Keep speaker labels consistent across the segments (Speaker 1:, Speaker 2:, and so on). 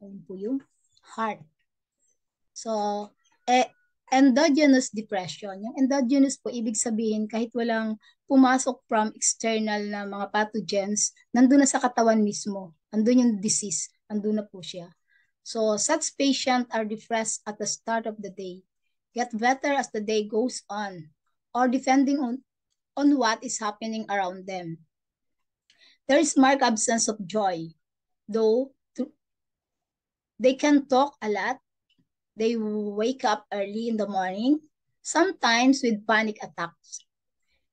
Speaker 1: Yun po yung heart. So, endogenous depression. Yung endogenous po, ibig sabihin kahit walang pumasok from external na mga pathogens, nandun na sa katawan mismo. Nandun yung disease. Nandun na po siya. So, such patients are depressed at the start of the day, get better as the day goes on, or depending on what is happening around them. There is marked absence of joy, though they can talk a lot. They wake up early in the morning, sometimes with panic attacks,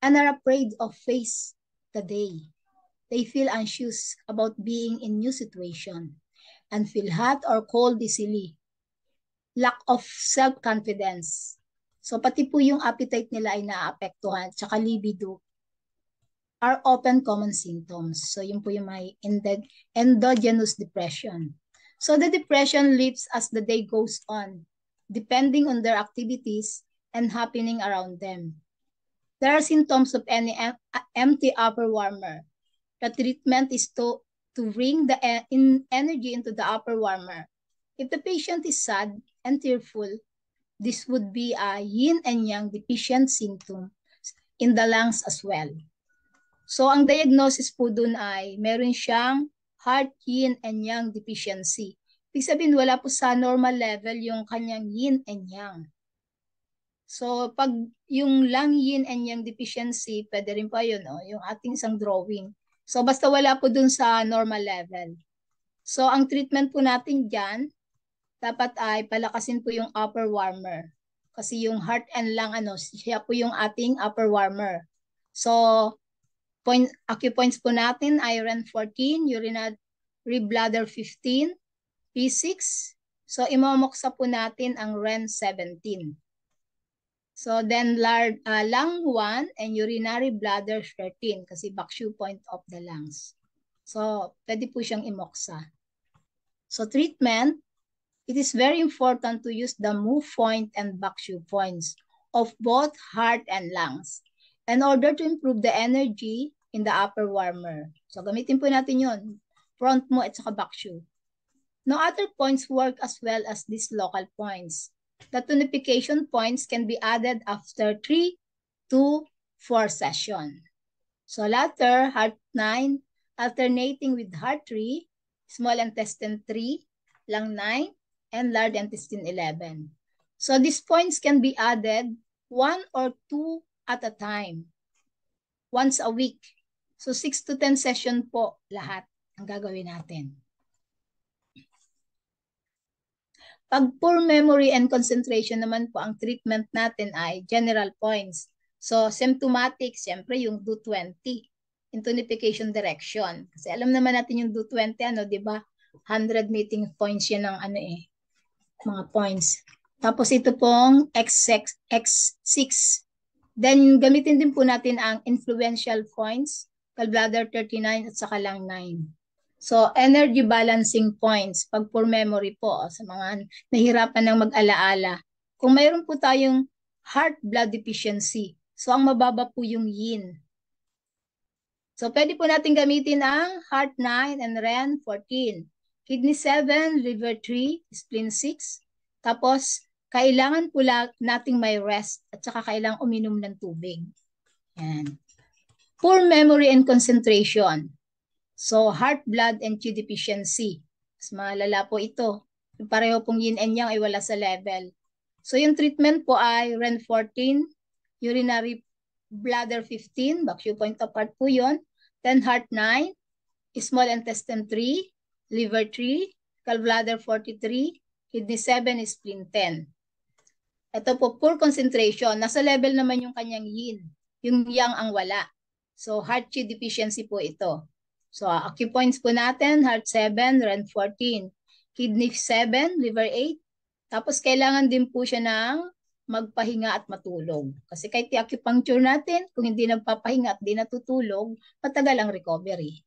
Speaker 1: and are afraid of face the day. They feel anxious about being in new situation and feel hot or cold easily. Lack of self-confidence. So pati po yung appetite nila ay naaapektuhan, tsaka libido are often common symptoms. So yun po yung may endogenous depression. So the depression lives as the day goes on, depending on their activities and happening around them. There are symptoms of any empty upper warmer. The treatment is to bring the energy into the upper warmer. If the patient is sad and tearful, this would be a yin and yang deficient symptom in the lungs as well. So ang diagnosis po dun ay meron siyang heart yin and yang deficiency. Ibig sabihin wala po sa normal level yung kanyang yin and yang. So pag yung lung yin and yang deficiency, pwede rin pa yun, yung ating isang drawing. So basta wala po dun sa normal level. So ang treatment po natin dyan, dapat ay palakasin po yung upper warmer. Kasi yung heart and lung, siya po yung ating upper warmer. So acupoints po natin, iron 14, urinary bladder 15, P6. So, imamoksa po natin ang REN 17. So, then lung 1 and urinary bladder 13 kasi bakshu point of the lungs. So, pwede po siyang imoksa. So, treatment, it is very important to use the move point and bakshu points of both heart and lungs in order to improve the energy in the upper warmer. So, gamitin po natin yun. Front mo at saka bakshu. No other points work as well as these local points. The tonification points can be added after 3 to 4 sessions. So, latter, heart 9, alternating with heart 3, small intestine 3, lung 9, and large intestine 11. So, these points can be added 1 or 2 at a time. Once a week. So 6 to 10 session po lahat ang gagawin natin. Pag poor memory and concentration naman po, ang treatment natin ay general points. So symptomatic, siyempre yung DO20, intonification direction. Kasi alam naman natin yung DO20, di ba? 100 meeting points yan ng mga points. Tapos ito pong X6. Then gamitin din po natin ang influential points, gallbladder 39 at saka lung 9. So, energy balancing points, pag poor memory po, sa mga nahirapan ng mag-alaala. Kung mayroon po tayong heart blood deficiency, so ang mababa po yung yin. So, pwede po natin gamitin ang heart 9 and REN 14. Kidney 7, liver 3, spleen 6. Tapos, kailangan po nating may rest at saka kailangan uminom ng tubig. Yan. Poor memory and concentration. So, heart, blood, and Qi deficiency. Mas malala po ito. Yung pareho pong yin and yang ay wala sa level. So, yung treatment po ay REN 14, urinary bladder 15, bakshu point apart po yun. Then heart 9, small intestine 3, liver 3, gallbladder 43, kidney 7, spleen 10. Ito po, poor concentration. Nasa level naman yung kanyang yin. Yung yang ang wala. So, heart Qi deficiency po ito. So, acupoints po natin, heart 7, REN 14, kidney 7, liver 8. Tapos, kailangan din po siya ng magpahinga at matulog. Kasi kahit i-acupuncture natin, kung hindi nagpapahinga at di natutulog, matagal ang recovery.